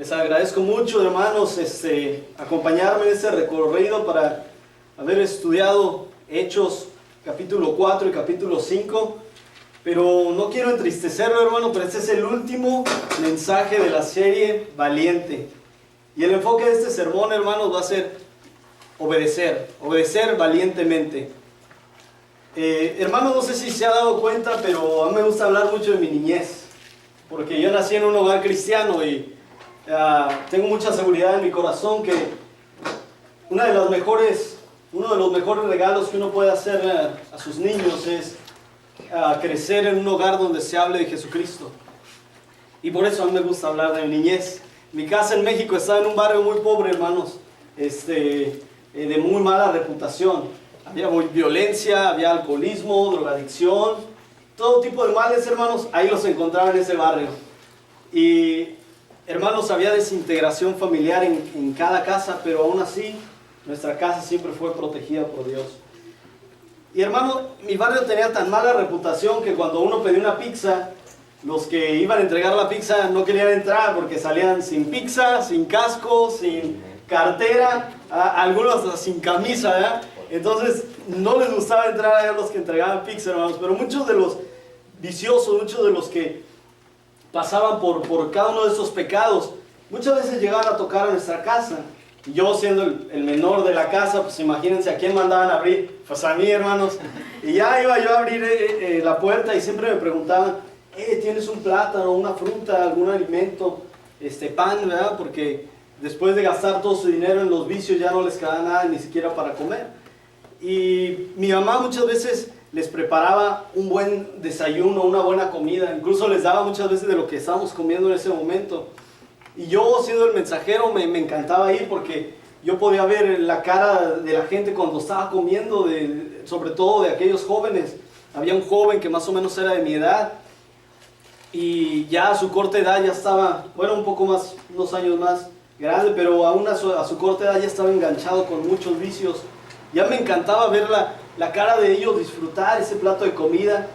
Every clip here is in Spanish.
Les agradezco mucho, hermanos, acompañarme en este recorrido para haber estudiado Hechos capítulo 4 y capítulo 5. Pero no quiero entristecerlo, hermano, pero este es el último mensaje de la serie Valiente. Y el enfoque de este sermón, hermanos, va a ser obedecer valientemente. Hermanos, no sé si se ha dado cuenta, pero a mí me gusta hablar mucho de mi niñez, porque yo nací en un hogar cristiano y tengo mucha seguridad en mi corazón que uno de los mejores regalos que uno puede hacer a sus niños es crecer en un hogar donde se hable de Jesucristo. Y por eso a mí me gusta hablar de mi niñez. Mi casa en México estaba en un barrio muy pobre, hermanos, de muy mala reputación. Había violencia, había alcoholismo, drogadicción, todo tipo de males, hermanos, ahí los encontraba en ese barrio. Y, hermanos, había desintegración familiar en cada casa, pero aún así, nuestra casa siempre fue protegida por Dios. Y, hermano, mi barrio tenía tan mala reputación que cuando uno pedía una pizza, los que iban a entregar la pizza no querían entrar porque salían sin pizza, sin casco, sin cartera, algunos hasta sin camisa, ¿verdad? Entonces no les gustaba entrar a los que entregaban pizza, hermanos. Pero muchos de los viciosos, muchos de los que pasaban por cada uno de esos pecados, muchas veces llegaban a tocar a nuestra casa. Y yo, siendo el menor de la casa, pues imagínense a quién mandaban a abrir. Pues a mí, hermanos. Y ya iba yo a abrir la puerta y siempre me preguntaban: ¿tienes un plátano, una fruta, algún alimento, pan, ¿verdad? Porque después de gastar todo su dinero en los vicios ya no les quedaba nada ni siquiera para comer. Y mi mamá muchas veces les preparaba un buen desayuno, una buena comida, incluso les daba muchas veces de lo que estábamos comiendo en ese momento. Y yo, siendo el mensajero, me encantaba ir porque yo podía ver la cara de la gente cuando estaba comiendo, sobre todo de aquellos jóvenes. Había un joven que más o menos era de mi edad y ya a su corta edad ya estaba, bueno, un poco más, unos años más grande, pero aún a su corta edad ya estaba enganchado con muchos vicios. Ya me encantaba ver la cara de ellos disfrutar ese plato de comida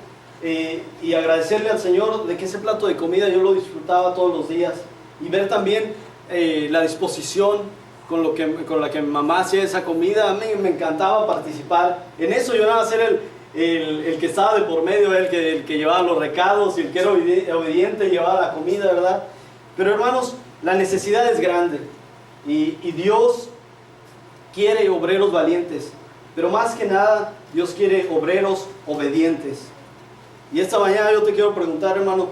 y agradecerle al Señor de que ese plato de comida yo lo disfrutaba todos los días. Y ver también la disposición con la que mi mamá hacía esa comida. A mí me encantaba participar en eso. Yo nada más era el que estaba de por medio, el que llevaba los recados, y el que era obediente llevaba la comida, ¿verdad? Pero, hermanos, la necesidad es grande y Dios quiere obreros valientes, pero más que nada Dios quiere obreros obedientes. Y esta mañana yo te quiero preguntar, hermano,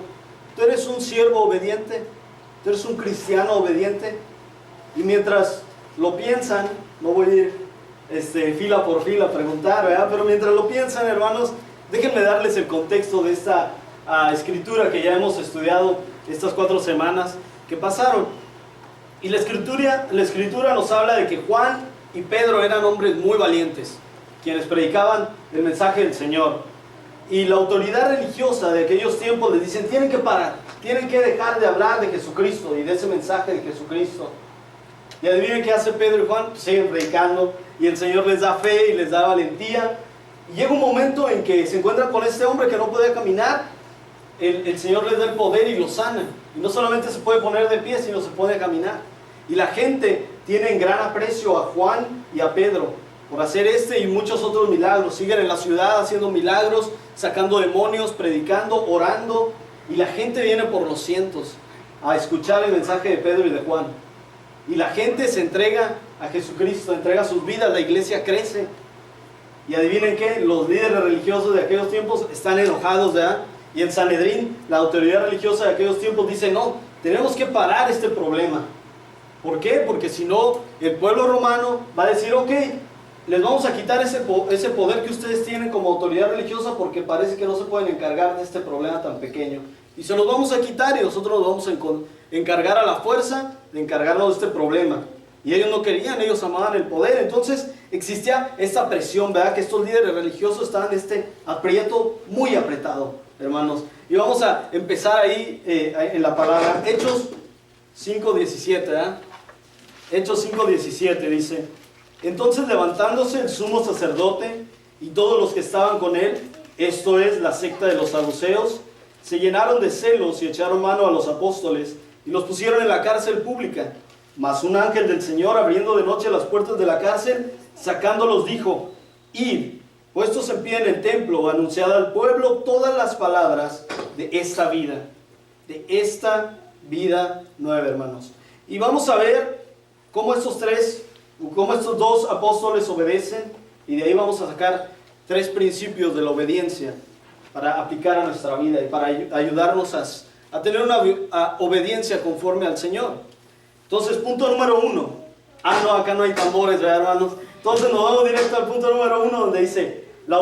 ¿tú eres un siervo obediente? ¿Tú eres un cristiano obediente? Y mientras lo piensan, no voy a ir fila por fila a preguntar, ¿verdad? Pero mientras lo piensan, hermanos, déjenme darles el contexto de esta escritura que ya hemos estudiado estas 4 semanas que pasaron. Y la escritura nos habla de que Juan y Pedro eran hombres muy valientes, quienes predicaban el mensaje del Señor. Y la autoridad religiosa de aquellos tiempos les dicen: tienen que parar, tienen que dejar de hablar de Jesucristo y de ese mensaje de Jesucristo. Y adivinen qué hace Pedro y Juan: siguen predicando, y el Señor les da fe y les da valentía. Y llega un momento en que se encuentran con este hombre que no podía caminar. El Señor les da el poder y lo sana. Y no solamente se puede poner de pie, sino se puede caminar. Y la gente tiene en gran aprecio a Juan y a Pedro por hacer y muchos otros milagros. Siguen en la ciudad haciendo milagros, sacando demonios, predicando, orando. Y la gente viene por los cientos a escuchar el mensaje de Pedro y de Juan. Y la gente se entrega a Jesucristo, entrega sus vidas, la iglesia crece. Y adivinen qué, los líderes religiosos de aquellos tiempos están enojados, ¿verdad? Y el Sanedrín, la autoridad religiosa de aquellos tiempos, dice: no, tenemos que parar este problema. ¿Por qué? Porque si no, el pueblo romano va a decir: ok, les vamos a quitar ese poder que ustedes tienen como autoridad religiosa, porque parece que no se pueden encargar de este problema tan pequeño. Y se los vamos a quitar y nosotros nos vamos a encargar a la fuerza de encargarnos de este problema. Y ellos no querían, ellos amaban el poder. Entonces existía esta presión, ¿verdad? Que estos líderes religiosos estaban en este aprieto muy apretado, hermanos. Y vamos a empezar ahí en la palabra Hechos 5:17, ¿verdad? Hechos 5:17 dice: entonces, levantándose el sumo sacerdote y todos los que estaban con él, esto es, la secta de los saduceos, se llenaron de celos y echaron mano a los apóstoles y los pusieron en la cárcel pública. Mas un ángel del Señor, abriendo de noche las puertas de la cárcel, sacándolos, dijo: id, puestos en pie en el templo, anunciad al pueblo todas las palabras de esta vida nueva, hermanos. Y vamos a ver cómo estos dos apóstoles obedecen, y de ahí vamos a sacar 3 principios de la obediencia para aplicar a nuestra vida y para ayudarnos a tener una obediencia conforme al Señor. Entonces, punto número 1. No, acá no hay tambores, ¿verdad, hermanos? Entonces nos vamos directo al punto número 1, donde dice: en la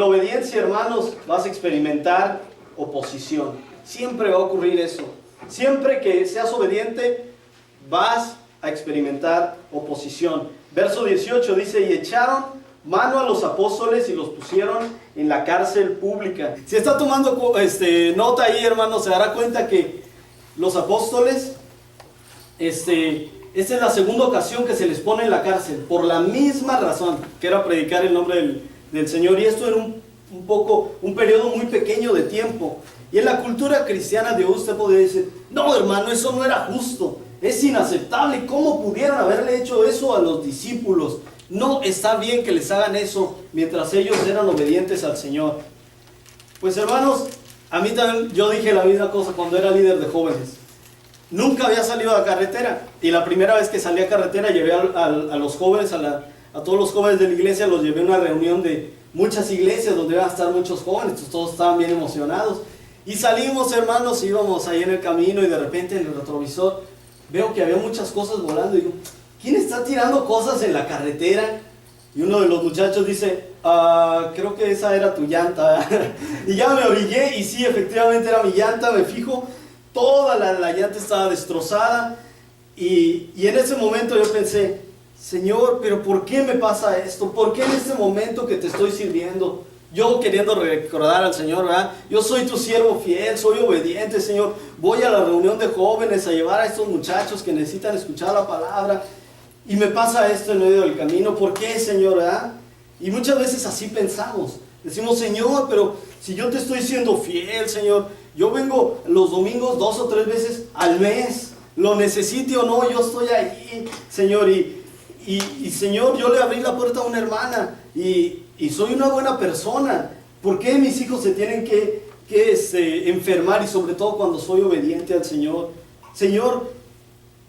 obediencia, hermanos, vas a experimentar oposición. Siempre va a ocurrir eso. Siempre que seas obediente, vas a experimentar oposición. Verso 18 dice: y echaron mano a los apóstoles y los pusieron en la cárcel pública. Si está tomando nota ahí, hermanos, se dará cuenta que los apóstoles, esta es la segunda ocasión que se les pone en la cárcel, por la misma razón, que era predicar el nombre del Señor. Y esto era un periodo muy pequeño de tiempo. Y en la cultura cristiana de usted podría decir: no, hermano, eso no era justo, es inaceptable. ¿Cómo pudieron haberle hecho eso a los discípulos? No está bien que les hagan eso mientras ellos eran obedientes al Señor. Pues, hermanos, a mí también, yo dije la misma cosa cuando era líder de jóvenes. Nunca había salido a carretera, y la primera vez que salí a carretera llevé a los jóvenes, a todos los jóvenes de la iglesia, los llevé a una reunión de muchas iglesias donde iban a estar muchos jóvenes. Todos estaban bien emocionados. Y salimos, hermanos, íbamos ahí en el camino, y de repente en el retrovisor veo que había muchas cosas volando. Y digo: ¿quién está tirando cosas en la carretera? Y uno de los muchachos dice: creo que esa era tu llanta. Y ya me orillé, y sí, efectivamente era mi llanta. Me fijo, toda la llanta estaba destrozada. Y en ese momento yo pensé: Señor, pero ¿por qué me pasa esto? ¿Por qué en este momento que te estoy sirviendo? Yo queriendo recordar al Señor, ¿verdad? Yo soy tu siervo fiel, soy obediente, Señor. Voy a la reunión de jóvenes a llevar a estos muchachos que necesitan escuchar la palabra, y me pasa esto en medio del camino. ¿Por qué, Señor? ¿Verdad? Y muchas veces así pensamos. Decimos: Señor, pero si yo te estoy siendo fiel, Señor, yo vengo los domingos 2 o 3 veces al mes, lo necesite o no, yo estoy ahí, Señor. Y Señor, yo le abrí la puerta a una hermana, y soy una buena persona. ¿Por qué mis hijos se tienen que enfermar? Y sobre todo cuando soy obediente al Señor. Señor,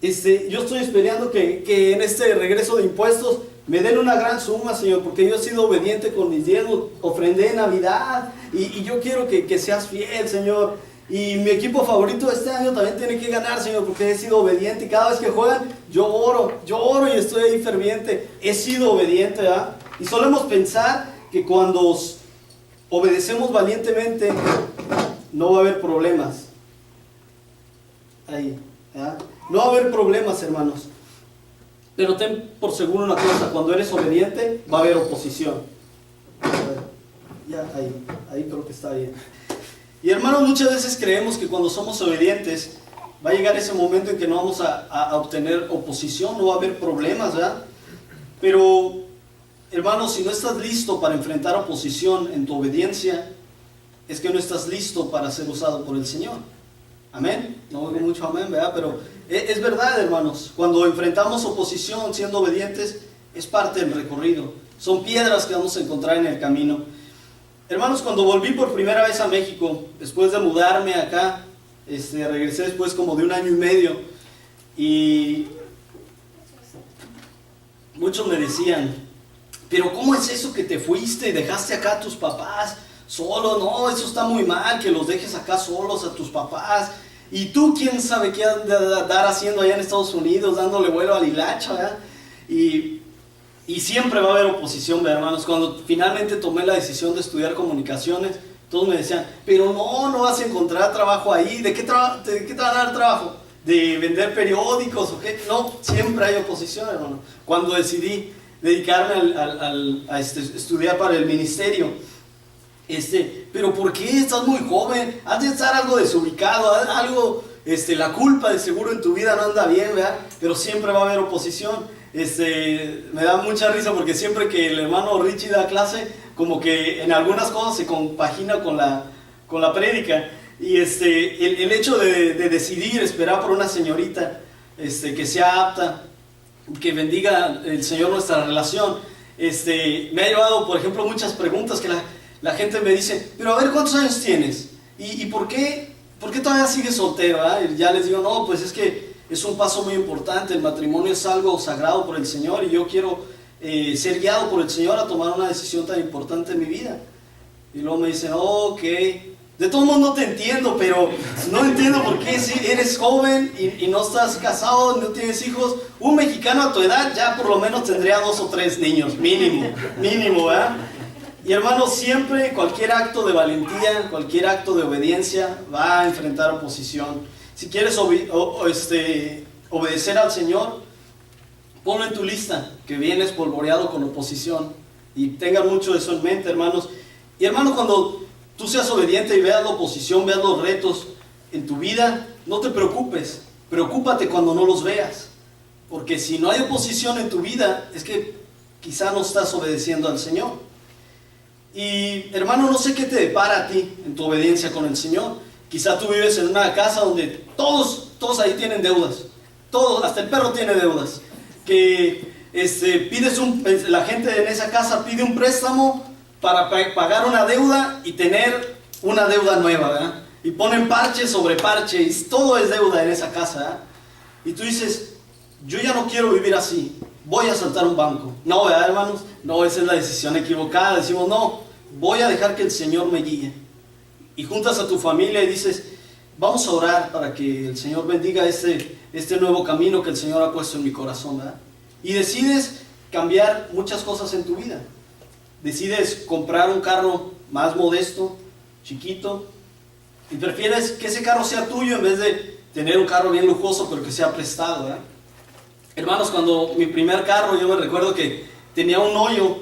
yo estoy esperando que en este regreso de impuestos me den una gran suma, Señor, porque yo he sido obediente con mis diezmos, ofrendé en Navidad, y yo quiero que seas fiel, Señor. Y mi equipo favorito este año también tiene que ganar, Señor, porque he sido obediente, y cada vez que juegan yo oro y estoy ahí ferviente. He sido obediente, ¿verdad? Y solemos pensar que cuando obedecemos valientemente no va a haber problemas. Ahí, ¿verdad? No va a haber problemas, hermanos. Pero ten por seguro una cosa: cuando eres obediente va a haber oposición. Ya, ahí creo que está bien. Y, hermanos, muchas veces creemos que cuando somos obedientes va a llegar ese momento en que no vamos a obtener oposición, no va a haber problemas, ¿verdad? Pero, hermanos, si no estás listo para enfrentar oposición en tu obediencia, es que no estás listo para ser usado por el Señor. Amén. No oigo mucho amén, ¿verdad? Pero es verdad, hermanos. Cuando enfrentamos oposición siendo obedientes, es parte del recorrido. Son piedras que vamos a encontrar en el camino. Hermanos, cuando volví por primera vez a México, después de mudarme acá, regresé después como de 1 año y medio, y muchos me decían: pero ¿cómo es eso que te fuiste y dejaste acá a tus papás solos? No, eso está muy mal, que los dejes acá solos a tus papás. Y tú, quién sabe qué andar haciendo allá en Estados Unidos, dándole vuelo a la hilacha, ¿verdad? Y siempre va a haber oposición, ¿verdad, hermanos? Cuando finalmente tomé la decisión de estudiar comunicaciones, todos me decían: pero no vas a encontrar trabajo ahí. ¿De qué te van a dar trabajo? ¿De vender periódicos o qué? No, siempre hay oposición, hermano. Cuando decidí dedicarme a estudiar para el ministerio, pero ¿por qué? Estás muy joven, has de estar algo desubicado, algo, la culpa de seguro en tu vida no anda bien, ¿verdad? Pero siempre va a haber oposición. Me da mucha risa porque siempre que el hermano Richie da clase, como que en algunas cosas se compagina con la prédica. Y el hecho de decidir esperar por una señorita que sea apta, que bendiga el Señor nuestra relación, me ha llevado, por ejemplo, muchas preguntas que la gente me dice, pero a ver, ¿cuántos años tienes? ¿Y por qué todavía sigues soltero? Y ya les digo, no, pues es que es un paso muy importante, el matrimonio es algo sagrado por el Señor y yo quiero ser guiado por el Señor a tomar una decisión tan importante en mi vida. Y luego me dicen, oh, ok, de todo mundo te entiendo, pero no entiendo por qué si eres joven y no estás casado, no tienes hijos. Un mexicano a tu edad ya por lo menos tendría 2 o 3 niños, mínimo, ¿verdad? Y hermanos, siempre cualquier acto de valentía, cualquier acto de obediencia va a enfrentar oposición. Si quieres obedecer al Señor, ponlo en tu lista, que vienes polvoreado con oposición. Y tengan mucho eso en mente, hermanos. Y hermanos, cuando tú seas obediente y veas la oposición, veas los retos en tu vida, no te preocupes, preocúpate cuando no los veas, porque si no hay oposición en tu vida, es que quizá no estás obedeciendo al Señor. Y hermano, no sé qué te depara a ti en tu obediencia con el Señor. Quizá tú vives en una casa donde todos ahí tienen deudas, todos, hasta el perro tiene deudas, que la gente en esa casa pide un préstamo para pagar una deuda y tener una deuda nueva, ¿verdad? Y ponen parche sobre parche y todo es deuda en esa casa, ¿verdad? Y tú dices, yo ya no quiero vivir así, voy a asaltar un banco. No, ¿verdad, hermanos? No, esa es la decisión equivocada. Decimos, no, voy a dejar que el Señor me guíe. Y juntas a tu familia y dices, vamos a orar para que el Señor bendiga este nuevo camino que el Señor ha puesto en mi corazón, ¿verdad? Y decides cambiar muchas cosas en tu vida. Decides comprar un carro más modesto, chiquito, y prefieres que ese carro sea tuyo en vez de tener un carro bien lujoso pero que sea prestado, ¿verdad? Hermanos, cuando mi primer carro, yo me recuerdo que tenía un hoyo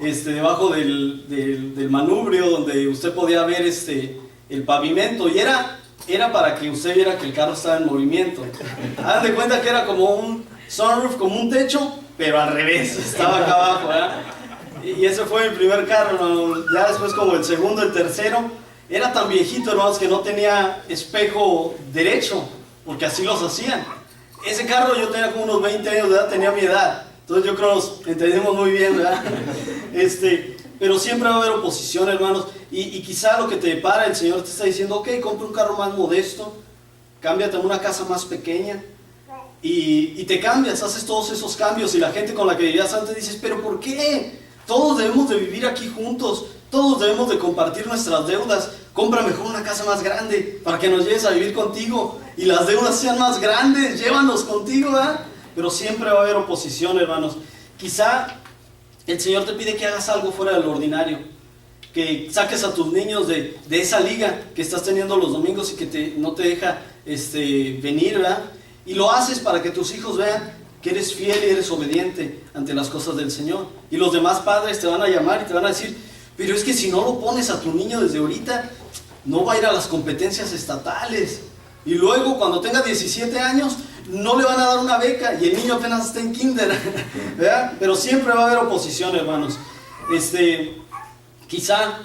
debajo del manubrio donde usted podía ver el pavimento, y era para que usted viera que el carro estaba en movimiento. Hagan de cuenta que era como un sunroof, como un techo, pero al revés, estaba acá abajo, ¿verdad? Y ese fue mi primer carro, ¿no? Ya después como el segundo, el tercero, era tan viejito, hermanos, que no tenía espejo derecho, porque así los hacían. Ese carro yo tenía como unos 20 años de edad, tenía mi edad, entonces yo creo que nos entendemos muy bien, ¿verdad? Pero siempre va a haber oposición, hermanos, y quizá lo que te depara, el Señor te está diciendo, ok, compra un carro más modesto, cámbiate a una casa más pequeña, y te cambias, haces todos esos cambios, y la gente con la que vivías antes dices, pero ¿por qué? Todos debemos de vivir aquí juntos, todos debemos de compartir nuestras deudas. Compra mejor una casa más grande para que nos lleves a vivir contigo y las deudas sean más grandes, llévanos contigo, ¿verdad? Pero siempre va a haber oposición, hermanos. Quizá el Señor te pide que hagas algo fuera del ordinario, que saques a tus niños de esa liga que estás teniendo los domingos y que no te deja venir, ¿verdad? Y lo haces para que tus hijos vean que eres fiel y eres obediente ante las cosas del Señor. Y los demás padres te van a llamar y te van a decir, pero es que si no lo pones a tu niño desde ahorita, no va a ir a las competencias estatales. Y luego cuando tenga 17 años, no le van a dar una beca y el niño apenas está en kinder, ¿verdad? Pero siempre va a haber oposición, hermanos. Quizá,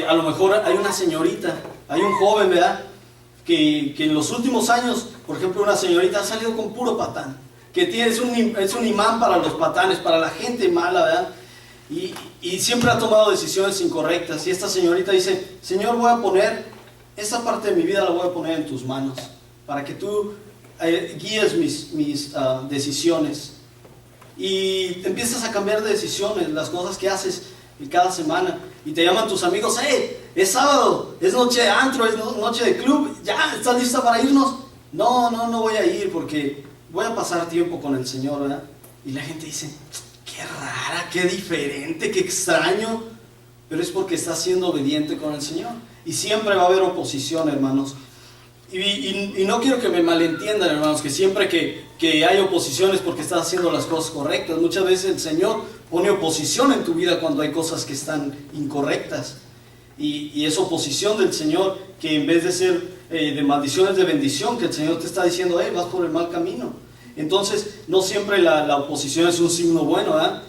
a lo mejor hay una señorita, hay un joven, ¿verdad? Que en los últimos años, por ejemplo, una señorita ha salido con puro patán. Que es un imán para los patanes, para la gente mala, ¿verdad? Y siempre ha tomado decisiones incorrectas. Y esta señorita dice, Señor, voy a poner, esta parte de mi vida la voy a poner en tus manos, para que tú guíes mis decisiones. Y empiezas a cambiar de decisiones, las cosas que haces cada semana. Y te llaman tus amigos, es sábado, es noche de antro, es noche de club, ¿ya estás lista para irnos? No voy a ir porque voy a pasar tiempo con el Señor, ¿verdad? Y la gente dice, qué rara, qué diferente, qué extraño. Pero es porque estás siendo obediente con el Señor. Y siempre va a haber oposición, hermanos. Y no quiero que me malentiendan, hermanos, que siempre que hay oposición es porque estás haciendo las cosas correctas. Muchas veces el Señor pone oposición en tu vida cuando hay cosas que están incorrectas. Y es oposición del Señor, que en vez de ser de maldición es de bendición, que el Señor te está diciendo, vas por el mal camino. Entonces, no siempre la oposición es un signo bueno, ¿verdad?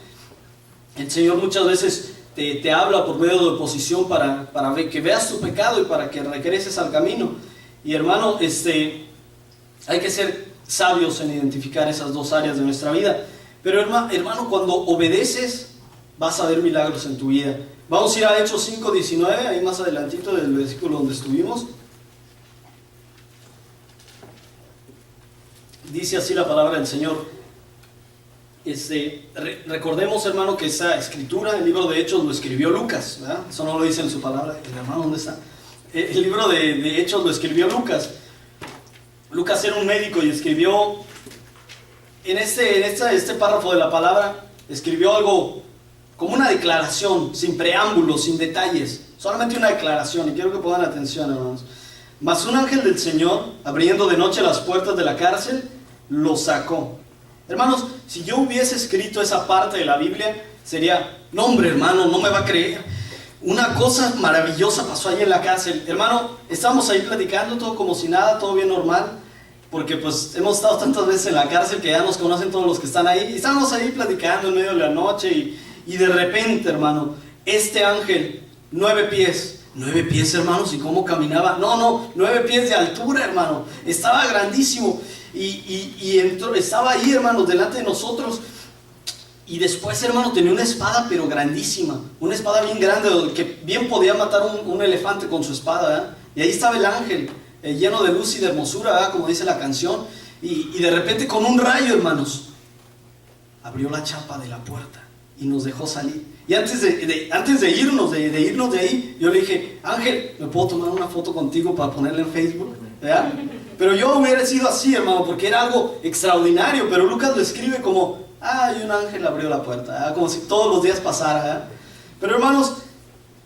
El Señor muchas veces te habla por medio de oposición para que veas tu pecado y para que regreses al camino. Y hermano, hay que ser sabios en identificar esas dos áreas de nuestra vida. Pero hermano, cuando obedeces, vas a ver milagros en tu vida. Vamos a ir a Hechos 5:19, ahí más adelantito del versículo donde estuvimos. Dice así la palabra del Señor. Recordemos, hermano, que esa escritura, el libro de Hechos, lo escribió Lucas, ¿verdad? Eso no lo dice en su palabra. El hermano, ¿dónde está? El libro de Hechos lo escribió Lucas. Lucas era un médico y escribió, en este párrafo de la palabra, escribió algo como una declaración, sin preámbulos, sin detalles, solamente una declaración, y quiero que pongan atención, hermanos. Mas un ángel del Señor, abriendo de noche las puertas de la cárcel, lo sacó. Hermanos, si yo hubiese escrito esa parte de la Biblia, sería, no hombre hermano, no me va a creer. Una cosa maravillosa pasó ahí en la cárcel. Hermano, estábamos ahí platicando, todo como si nada, todo bien normal, porque pues hemos estado tantas veces en la cárcel que ya nos conocen todos los que están ahí. Y estábamos ahí platicando en medio de la noche y de repente, hermano, este ángel, 9 pies. 9 pies, hermanos, ¿y cómo caminaba? No, 9 pies de altura, hermano. Estaba grandísimo. Y entró, estaba ahí, hermanos, delante de nosotros. Y después, hermano, tenía una espada, pero grandísima. Una espada bien grande, que bien podía matar un elefante con su espada, ¿verdad? Y ahí estaba el ángel, lleno de luz y de hermosura, ¿verdad? Como dice la canción. Y de repente, con un rayo, hermanos, abrió la chapa de la puerta y nos dejó salir. Y antes de irnos de ahí, yo le dije, Ángel, ¿me puedo tomar una foto contigo para ponerla en Facebook? ¿Verdad? Pero yo hubiera sido así, hermano, porque era algo extraordinario. Pero Lucas lo escribe como, y un ángel abrió la puerta, ¿verdad? Como si todos los días pasara, ¿verdad? Pero hermanos,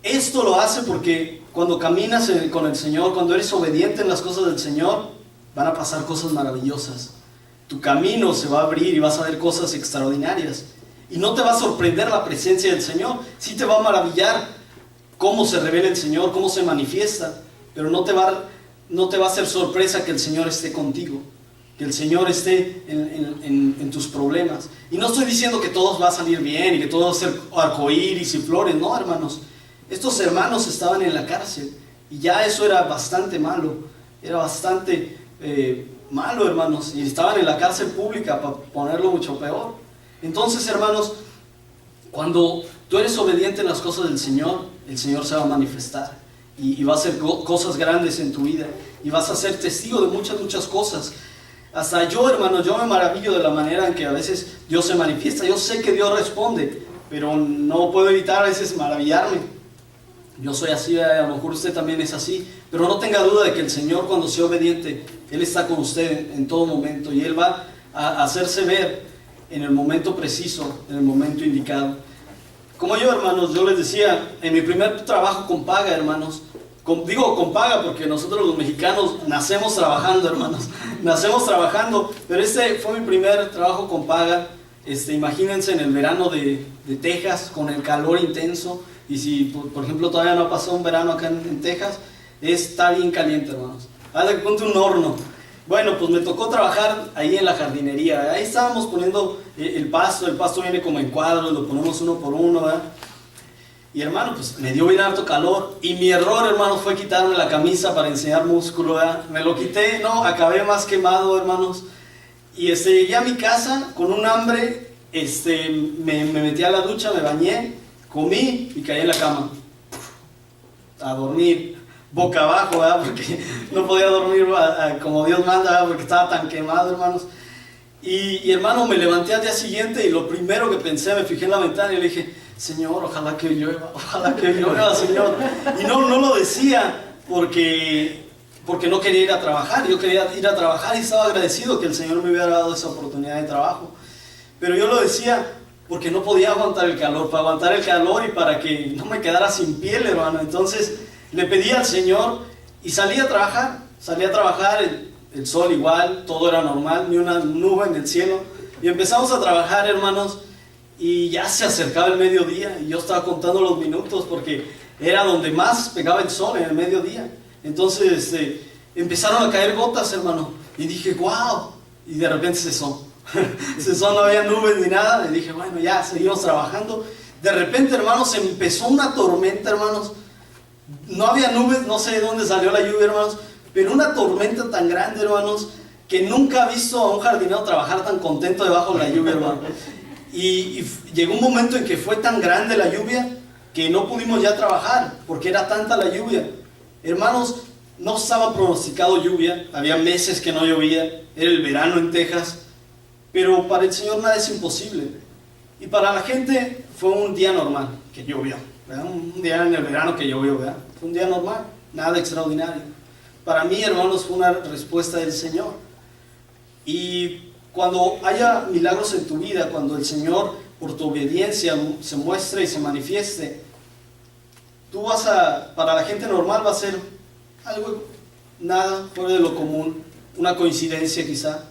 esto lo hace porque cuando caminas con el Señor, cuando eres obediente en las cosas del Señor, van a pasar cosas maravillosas. Tu camino se va a abrir y vas a ver cosas extraordinarias. Y no te va a sorprender la presencia del Señor, sí te va a maravillar cómo se revela el Señor, cómo se manifiesta, pero no te va a hacer sorpresa que el Señor esté contigo, que el Señor esté en tus problemas. Y no estoy diciendo que todo va a salir bien y que todo va a ser arcoíris y flores, no, hermanos. Estos hermanos estaban en la cárcel y ya eso era bastante malo, malo, hermanos, y estaban en la cárcel pública, para ponerlo mucho peor. Entonces, hermanos, cuando tú eres obediente en las cosas del Señor, el Señor se va a manifestar y va a hacer cosas grandes en tu vida y vas a ser testigo de muchas cosas. Hasta yo, hermanos, yo me maravillo de la manera en que a veces Dios se manifiesta. Yo sé que Dios responde, pero no puedo evitar a veces maravillarme. Yo soy así, a lo mejor usted también es así, pero no tenga duda de que el Señor, cuando sea obediente, Él está con usted en todo momento y Él va a hacerse ver en el momento preciso, en el momento indicado. Como yo, hermanos, yo les decía, en mi primer trabajo con paga, hermanos, digo con paga porque nosotros los mexicanos nacemos trabajando, hermanos, nacemos trabajando, pero este fue mi primer trabajo con paga. Imagínense en el verano de Texas, con el calor intenso, y si, por ejemplo, todavía no ha pasado un verano acá en Texas, está bien caliente, hermanos. Haz de cuenta un horno. Bueno, pues me tocó trabajar ahí en la jardinería. Ahí estábamos poniendo el pasto viene como en cuadros, lo ponemos uno por uno, ¿verdad? Y hermano, pues me dio bien harto calor. Y mi error, hermano, fue quitarme la camisa para enseñar músculo, ¿verdad? Me lo quité, no, acabé más quemado, hermanos. Y llegué a mi casa con un hambre, me metí a la ducha, me bañé, comí y caí en la cama. A dormir. Boca abajo, ¿verdad? Porque no podía dormir como Dios manda, ¿verdad? Porque estaba tan quemado, hermanos. Y hermano, me levanté al día siguiente y lo primero que pensé, me fijé en la ventana y le dije, Señor, ojalá que llueva, Señor. Y no lo decía porque no quería ir a trabajar. Yo quería ir a trabajar y estaba agradecido que el Señor me hubiera dado esa oportunidad de trabajo. Pero yo lo decía porque no podía aguantar el calor, para aguantar el calor y para que no me quedara sin piel, hermano. Entonces le pedí al Señor y salí a trabajar, el sol igual, todo era normal, ni una nube en el cielo. Y empezamos a trabajar, hermanos, y ya se acercaba el mediodía y yo estaba contando los minutos porque era donde más pegaba el sol, en el mediodía. Entonces empezaron a caer gotas, hermano, y dije, wow, y de repente cesó, no había nubes ni nada, y dije, bueno, ya seguimos trabajando. de repente, hermanos, empezó una tormenta, hermanos. No había nubes, no sé de dónde salió la lluvia, hermanos, pero una tormenta tan grande, hermanos, que nunca he visto a un jardinero trabajar tan contento debajo de la lluvia, hermano. Y llegó un momento en que fue tan grande la lluvia que no pudimos ya trabajar, porque era tanta la lluvia. Hermanos, no estaba pronosticado lluvia, había meses que no llovía, era el verano en Texas, pero para el Señor nada es imposible. Y para la gente fue un día normal que llovió, ¿verdad? Un día en el verano que llovió, ¿verdad? Fue un día normal, nada extraordinario. Para mí, hermanos, fue una respuesta del Señor. Y cuando haya milagros en tu vida, cuando el Señor, por tu obediencia, se muestre y se manifieste, para la gente normal va a ser algo, nada fuera de lo común, una coincidencia quizá,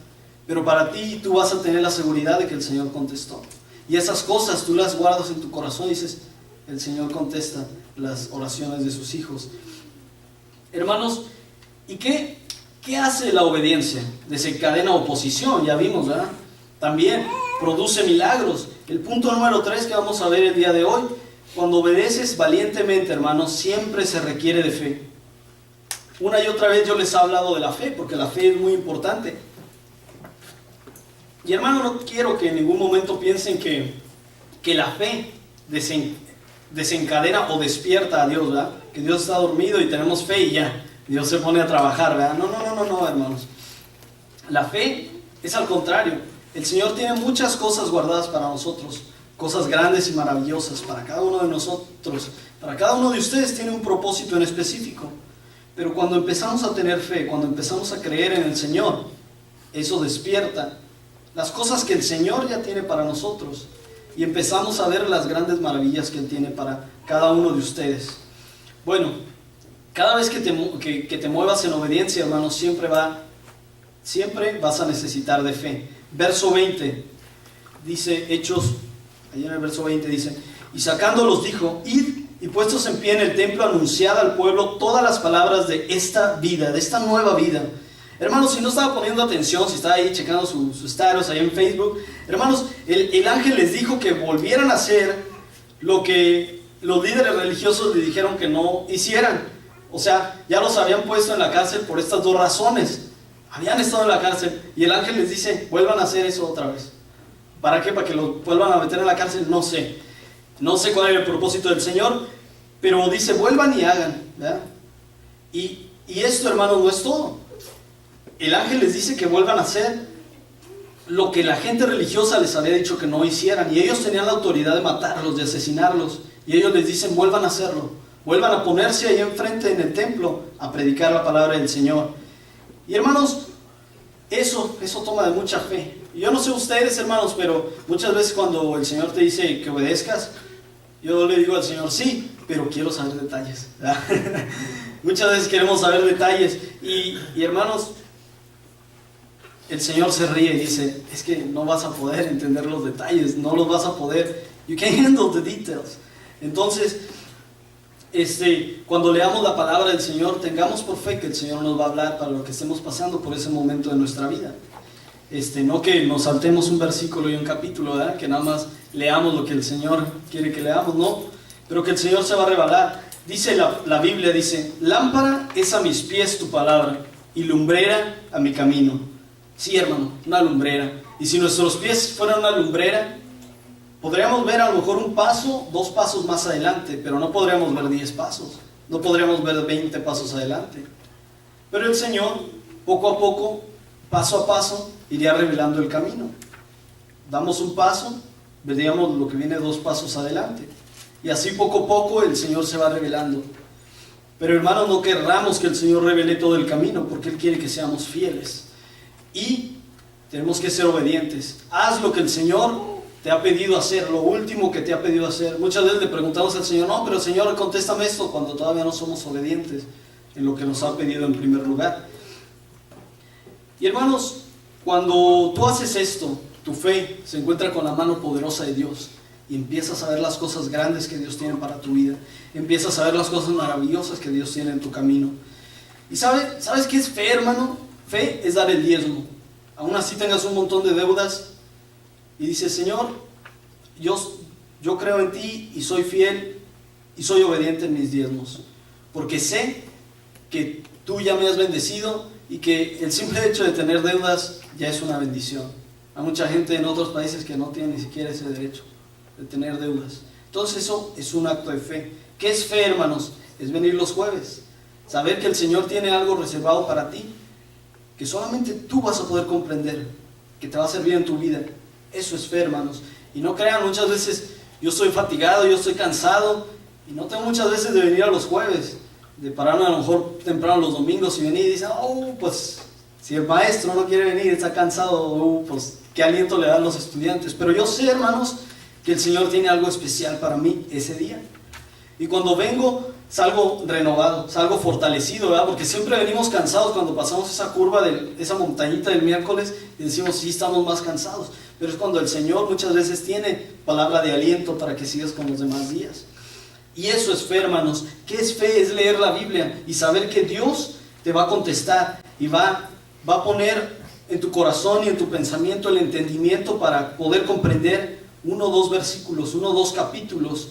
pero para ti tú vas a tener la seguridad de que el Señor contestó. Y esas cosas tú las guardas en tu corazón y dices, el Señor contesta las oraciones de sus hijos. Hermanos, ¿y qué hace la obediencia? Desencadena oposición, ya vimos, ¿verdad? También produce milagros. El punto número 3 que vamos a ver el día de hoy, cuando obedeces valientemente, hermanos, siempre se requiere de fe. Una y otra vez yo les he hablado de la fe, porque la fe es muy importante. Y hermano, no quiero que en ningún momento piensen que la fe desencadena o despierta a Dios, ¿verdad? Que Dios está dormido y tenemos fe y ya, Dios se pone a trabajar, ¿verdad? No, hermanos. La fe es al contrario. El Señor tiene muchas cosas guardadas para nosotros, cosas grandes y maravillosas para cada uno de nosotros. Para cada uno de ustedes tiene un propósito en específico. Pero cuando empezamos a tener fe, cuando empezamos a creer en el Señor, eso despierta las cosas que el Señor ya tiene para nosotros. Y empezamos a ver las grandes maravillas que Él tiene para cada uno de ustedes. Bueno, cada vez que te muevas en obediencia, hermanos, siempre vas a necesitar de fe. Verso 20, dice Hechos, allá en el verso 20 dice, y sacándolos dijo, id y puestos en pie en el templo, anunciad al pueblo todas las palabras de esta vida, de esta nueva vida. Hermanos, si no estaba poniendo atención, si estaba ahí checando sus status ahí en Facebook, hermanos, el ángel les dijo que volvieran a hacer lo que los líderes religiosos le dijeron que no hicieran. O sea, ya los habían puesto en la cárcel por estas dos razones. Habían estado en la cárcel y el ángel les dice, vuelvan a hacer eso otra vez. ¿Para qué? ¿Para que los vuelvan a meter en la cárcel? No sé. No sé cuál era el propósito del Señor, pero dice, vuelvan y hagan, ¿verdad? Y esto, hermanos, no es todo. El ángel les dice que vuelvan a hacer lo que la gente religiosa les había dicho que no hicieran. Y ellos tenían la autoridad de matarlos, de asesinarlos. Y ellos les dicen, vuelvan a hacerlo. Vuelvan a ponerse ahí enfrente en el templo a predicar la palabra del Señor. Y hermanos, eso toma de mucha fe. Y yo no sé ustedes, hermanos, pero muchas veces cuando el Señor te dice que obedezcas, yo le digo al Señor, sí, pero quiero saber detalles. Muchas veces queremos saber detalles. Y hermanos, el Señor se ríe y dice, es que no vas a poder entender los detalles, no los vas a poder. You can't handle the details. Entonces, cuando leamos la palabra del Señor, tengamos por fe que el Señor nos va a hablar para lo que estemos pasando por ese momento de nuestra vida. No que nos saltemos un versículo y un capítulo, ¿verdad? Que nada más leamos lo que el Señor quiere que leamos, no, pero que el Señor se va a revelar. Dice la Biblia, dice, lámpara es a mis pies tu palabra y lumbrera a mi camino. Sí, hermano, una lumbrera. Y si nuestros pies fueran una lumbrera, podríamos ver a lo mejor un paso, 2 pasos más adelante, pero no podríamos ver 10 pasos, no podríamos ver 20 pasos adelante. Pero el Señor, poco a poco, paso a paso, iría revelando el camino. Damos un paso, veríamos lo que viene 2 pasos adelante. Y así poco a poco el Señor se va revelando. Pero hermanos, no querramos que el Señor revele todo el camino, porque Él quiere que seamos fieles. Y tenemos que ser obedientes. Haz lo que el Señor te ha pedido hacer, lo último que te ha pedido hacer. Muchas veces le preguntamos al Señor, no, pero Señor, contéstame esto, cuando todavía no somos obedientes en lo que nos ha pedido en primer lugar. Y hermanos, cuando tú haces esto, tu fe se encuentra con la mano poderosa de Dios y empiezas a ver las cosas grandes que Dios tiene para tu vida, empiezas a ver las cosas maravillosas que Dios tiene en tu camino. ¿Y sabes qué es fe, hermano? Fe es dar el diezmo. Aún así tengas un montón de deudas y dices, Señor, yo yo creo en ti y soy fiel y soy obediente en mis diezmos, porque sé que tú ya me has bendecido y que el simple hecho de tener deudas ya es una bendición. Hay mucha gente en otros países que no tiene ni siquiera ese derecho de tener deudas. Entonces eso es un acto de fe. ¿Qué es fe, hermanos? Es venir los jueves, saber que el Señor tiene algo reservado para ti, que solamente tú vas a poder comprender, que te va a servir en tu vida. Eso es fe, hermanos. Y no crean, muchas veces yo estoy fatigado, yo estoy cansado, y no tengo muchas veces de venir a los jueves, de pararme a lo mejor temprano los domingos y venir y dicen, pues si el maestro no quiere venir, está cansado, pues qué aliento le dan los estudiantes. Pero yo sé, hermanos, que el Señor tiene algo especial para mí ese día. Y cuando vengo, salgo renovado, salgo fortalecido, ¿verdad? Porque siempre venimos cansados cuando pasamos esa curva, esa montañita del miércoles, y decimos, sí, estamos más cansados. Pero es cuando el Señor muchas veces tiene palabra de aliento para que sigas con los demás días. Y eso es fe, hermanos. ¿Qué es fe? Es leer la Biblia y saber que Dios te va a contestar y va a poner en tu corazón y en tu pensamiento el entendimiento para poder comprender 1 o 2 versículos, 1 o 2 capítulos.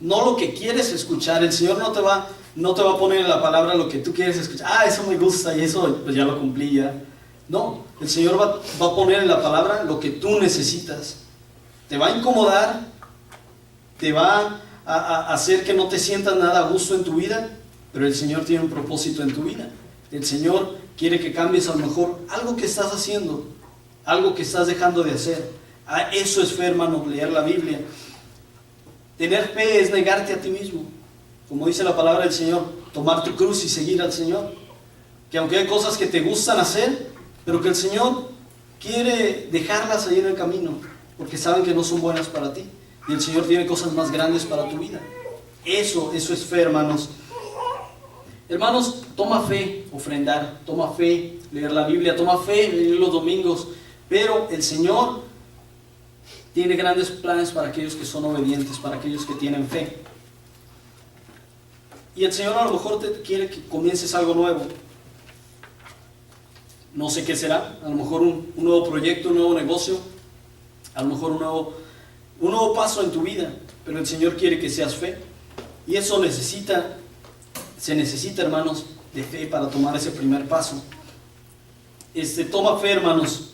No lo que quieres escuchar. El Señor no te va a poner en la palabra lo que tú quieres escuchar. Eso me gusta y eso pues ya lo cumplí ya. No, el Señor va a poner en la palabra lo que tú necesitas. Te va a incomodar, te va a hacer que no te sientas nada a gusto en tu vida, pero el Señor tiene un propósito en tu vida. El Señor quiere que cambies a lo mejor algo que estás haciendo, algo que estás dejando de hacer. Eso es fe, hermano, leer la Biblia. Tener fe es negarte a ti mismo. Como dice la palabra del Señor, tomar tu cruz y seguir al Señor. Que aunque hay cosas que te gustan hacer, pero que el Señor quiere dejarlas ahí en el camino, porque saben que no son buenas para ti. Y el Señor tiene cosas más grandes para tu vida. Eso es fe, hermanos. Hermanos, toma fe ofrendar, toma fe leer la Biblia, toma fe venir los domingos, pero el Señor tiene grandes planes para aquellos que son obedientes, para aquellos que tienen fe. Y el Señor a lo mejor te quiere que comiences algo nuevo. No sé qué será, a lo mejor un nuevo proyecto, un nuevo negocio, a lo mejor un nuevo paso en tu vida, pero el Señor quiere que seas fe. Y eso se necesita, hermanos, de fe para tomar ese primer paso. Toma fe, hermanos,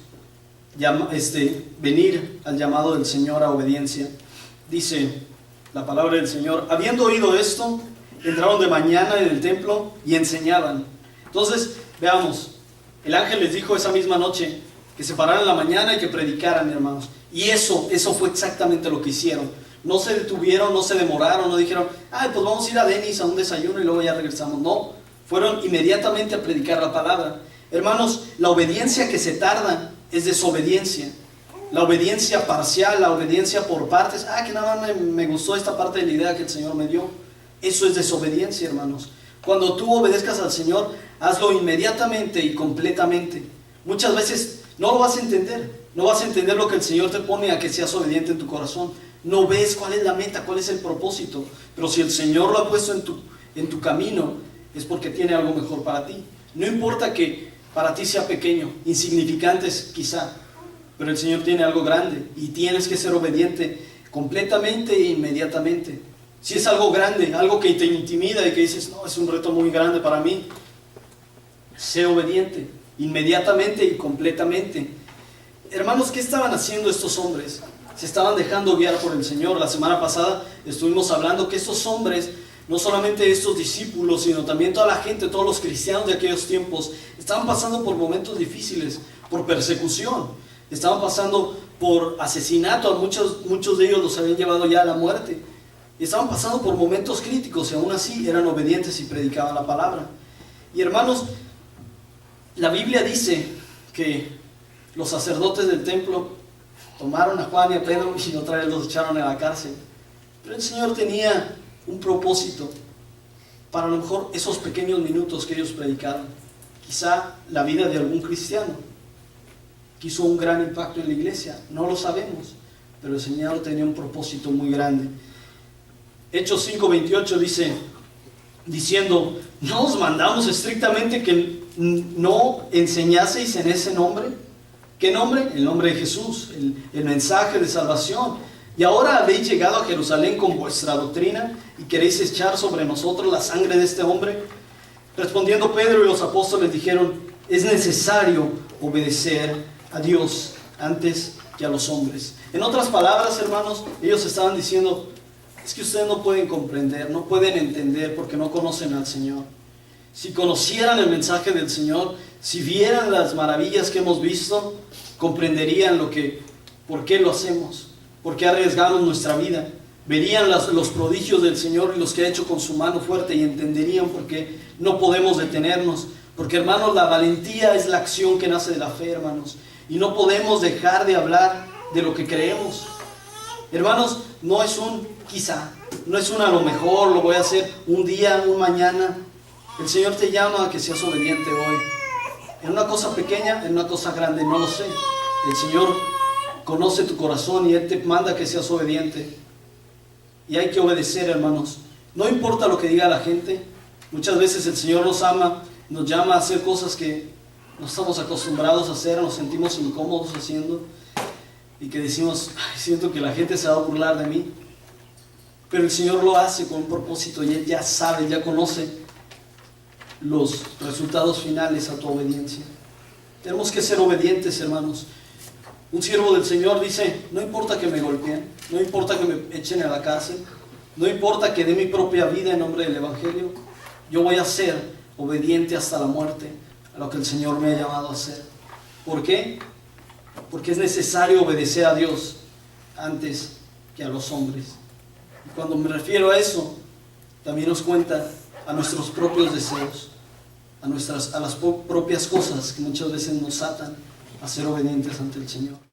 venir al llamado del Señor a obediencia. Dice la palabra del Señor, habiendo oído esto, entraron de mañana en el templo y enseñaban. Entonces, veamos, el ángel les dijo esa misma noche que se pararan en la mañana y que predicaran, hermanos. Y eso fue exactamente lo que hicieron. No se detuvieron, no se demoraron, no dijeron, pues vamos a ir a Denis a un desayuno y luego ya regresamos. No, fueron inmediatamente a predicar la palabra. Hermanos, la obediencia que se tarda es desobediencia. La obediencia parcial, la obediencia por partes, que nada más me gustó esta parte de la idea que el Señor me dio. Eso es desobediencia, hermanos. Cuando tú obedezcas al Señor, hazlo inmediatamente y completamente. Muchas veces no lo vas a entender. No vas a entender lo que el Señor te pone a que seas obediente en tu corazón. No ves cuál es la meta, cuál es el propósito. Pero si el Señor lo ha puesto en tu camino, es porque tiene algo mejor para ti. No importa que para ti sea pequeño, insignificantes quizá, pero el Señor tiene algo grande y tienes que ser obediente completamente e inmediatamente. Si es algo grande, algo que te intimida y que dices, no, es un reto muy grande para mí, sé obediente inmediatamente y completamente. Hermanos, ¿qué estaban haciendo estos hombres? Se estaban dejando guiar por el Señor. La semana pasada estuvimos hablando que estos hombres, no solamente estos discípulos, sino también toda la gente, todos los cristianos de aquellos tiempos, estaban pasando por momentos difíciles, por persecución, estaban pasando por asesinato, a muchos de ellos los habían llevado ya a la muerte, y estaban pasando por momentos críticos, y aún así eran obedientes y predicaban la palabra. Y hermanos, la Biblia dice que los sacerdotes del templo tomaron a Juan y a Pedro y otra vez los echaron a la cárcel. Pero el Señor tenía un propósito para a lo mejor esos pequeños minutos que ellos predicaron. Quizá la vida de algún cristiano que hizo un gran impacto en la iglesia, no lo sabemos, pero el Señor tenía un propósito muy grande. Hechos 5:28 dice, diciendo, ¿no os mandamos estrictamente que no enseñaseis en ese nombre? ¿Qué nombre? El nombre de Jesús, el mensaje de salvación. Y ahora habéis llegado a Jerusalén con vuestra doctrina y queréis echar sobre nosotros la sangre de este hombre. Respondiendo Pedro y los apóstoles dijeron: es necesario obedecer a Dios antes que a los hombres. En otras palabras, hermanos, ellos estaban diciendo: es que ustedes no pueden comprender, no pueden entender porque no conocen al Señor. Si conocieran el mensaje del Señor, si vieran las maravillas que hemos visto, comprenderían por qué lo hacemos, por qué arriesgamos nuestra vida. Verían los prodigios del Señor y los que ha hecho con su mano fuerte y entenderían por qué no podemos detenernos. Porque, hermanos, la valentía es la acción que nace de la fe, hermanos. Y no podemos dejar de hablar de lo que creemos. Hermanos, no es un quizá, no es un a lo mejor, lo voy a hacer un día, un mañana. El Señor te llama a que seas obediente hoy. En una cosa pequeña, en una cosa grande, no lo sé. El Señor conoce tu corazón y Él te manda que seas obediente. Y hay que obedecer, hermanos. No importa lo que diga la gente. Muchas veces el Señor nos ama, nos llama a hacer cosas que no estamos acostumbrados a hacer, nos sentimos incómodos haciendo. Y que decimos: ay, siento que la gente se va a burlar de mí. Pero el Señor lo hace con un propósito y Él ya sabe, ya conoce los resultados finales a tu obediencia. Tenemos que ser obedientes, hermanos. Un siervo del Señor dice: no importa que me golpeen, no importa que me echen a la cárcel, no importa que dé mi propia vida en nombre del Evangelio, yo voy a ser obediente hasta la muerte a lo que el Señor me ha llamado a hacer. ¿Por qué? Porque es necesario obedecer a Dios antes que a los hombres. Y cuando me refiero a eso, también nos cuenta a nuestros propios deseos, a las propias cosas que muchas veces nos atan a ser obedientes ante el Señor.